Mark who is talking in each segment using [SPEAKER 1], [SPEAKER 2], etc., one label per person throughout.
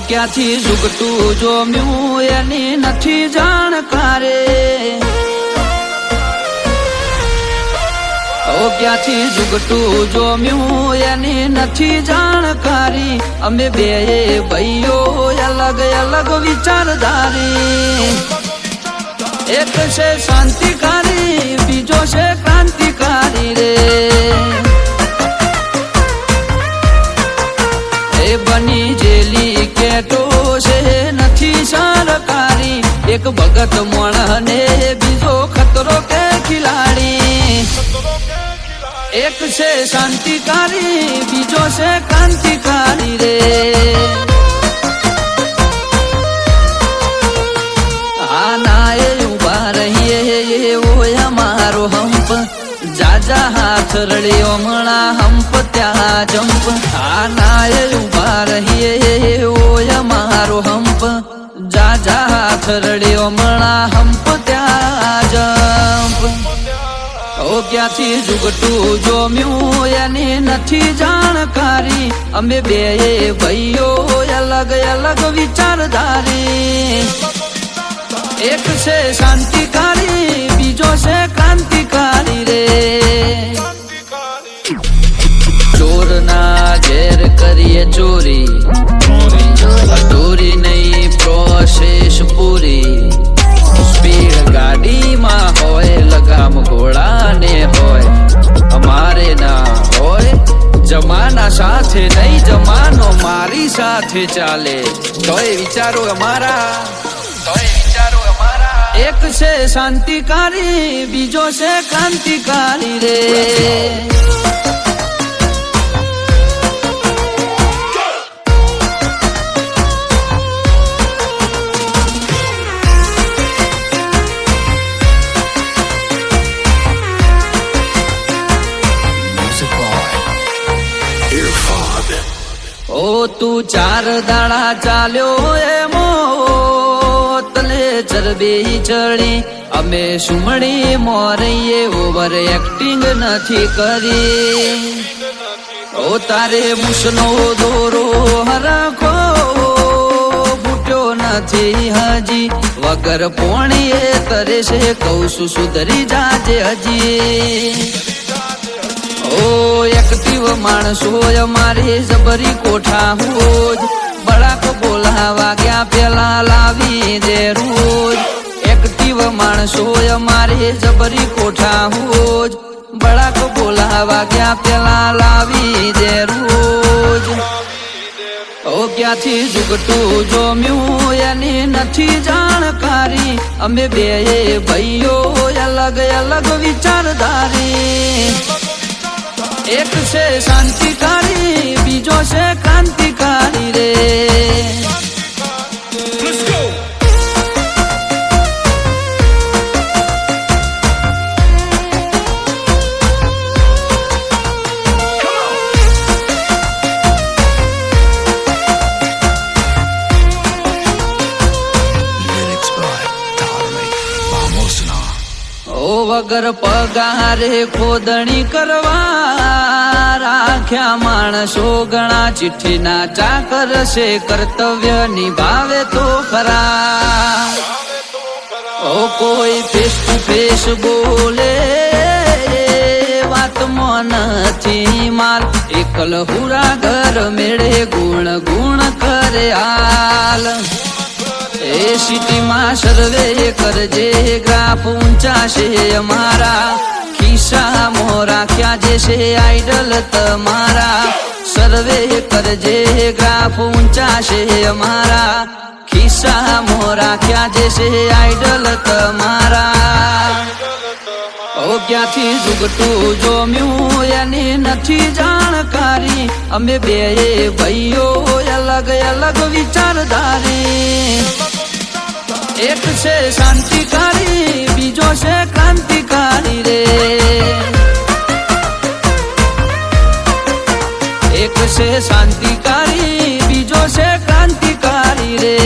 [SPEAKER 1] ક્યાંથી ઝુકતું જોમ્યું એની નથી જાણકારે, ક્યાંથી ઝુકતું જોમ્યું એની નથી જાણકારી, અમે બે ભાઈઓ અલગ અલગ વિચારધારી, એક છે શાંતિકારી બીજો છે ક્રાંતિકારી રે, એ બની જેલી કેટો છે નથી સરકારી, એક ભગત મોણ ને બીજો ખતરો કે ખિલાડી, એક છે શાંતિકારી બીજો છે ક્રાંતિકારી રે, આના એ ઉભા રહીએ એવો અમારો હંપ, જાજા હાથ રળ્યો મણા હંપ ત્યાં જંપ, આના એ ઉભા રહીએ એવો અમારો હંપ, જાજા હાથ રળ્યો મણા હંપ ત્યાં જંપ, ક્યાંથી ઝુકતું જોમ્યું એની નથી જાણકારી, અમે બે ભાઈઓ અલગ અલગ વિચારધારી, એક છે શાંતિકારી બીજો છે ક્રાંતિકારી રે, ચોરના ઘેર કરીએ ચોરી, ચોરી નહીં પ્રોસેસ પૂરી, સ્પીડ ગાડીમાં હોય લગામ ઘોડાને હોય, અમારે ના હોય જમાના સાથે નહીં, જમાનો મારી સાથે ચાલે, તોય વિચારો અમારા, એક છે શાંતિકારી બીજો છે ક્રાંતિકારી રે, ઓ તું ચાર દાડા ચાલ્યો એમો તલે ચરબી ચડી, અમે સુમણી મોરઈએ ઓવર એક્ટિંગ નથી કરી, ઓ તારે મુસનો દોરો હરખો ફૂટ્યો નથી હજી, વગર પોણીએ તરે છે કઉ છું સુધરી જાજે હજી, ઓ એક્ટિવ માણસો અમારે જબરી કોઠા હોજ, બળાક બોલાવા ગયા પેલા લાવી દે રોજ, એક્ટિવ માણસો અમારે જબરી કોઠા હોજ, બળાક બોલાવા ગયા પેલા લાવી દે રોજ, ક્યાંથી ઝુકતું જોમ્યું એની નથી જાણકારી, અમે બે ભાઈઓ અલગ અલગ વિચારધારી, એક છે શાંતિકારી બીજો છે ક્રાંતિકારી રે, વગર પગારે ખોદણી કરવા રાખ્યા માણસો ઘણા, ચિઠ્ઠીના ચાકર છે કર્તવ્ય નિભાવે તો ખરા, ઓ કોઈ ફેસ ટુ ફેસ બોલે વાતમાં નથી માલ, એકલ હુરા ઘર મેળે ગુણ ગુણ કરે હાલ, એ સિટીમાં સર્વે કરજે ગ્રાફ ઊંચા છે અમારા, ખિસ્સામાં રાખ્યા જે છે આઈડલ તમારા, સર્વે કરજે ગ્રાફ ઊંચા છે અમારા, ખિસ્સામાં રાખ્યા જે છે આઈડલ તમારા, ક્યાંથી ઝુકતું જોમ્યું એની નથી જાણકારી, અમે બે ભાઈઓ અલગ અલગ વિચારધારી, એક છે શાંતિકારી બીજો છે ક્રાંતિકારી રે, એક છે શાંતિકારી બીજો છે ક્રાંતિકારી રે,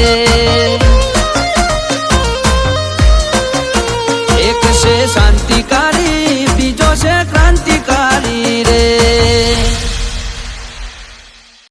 [SPEAKER 1] એક છે શાંતિકારી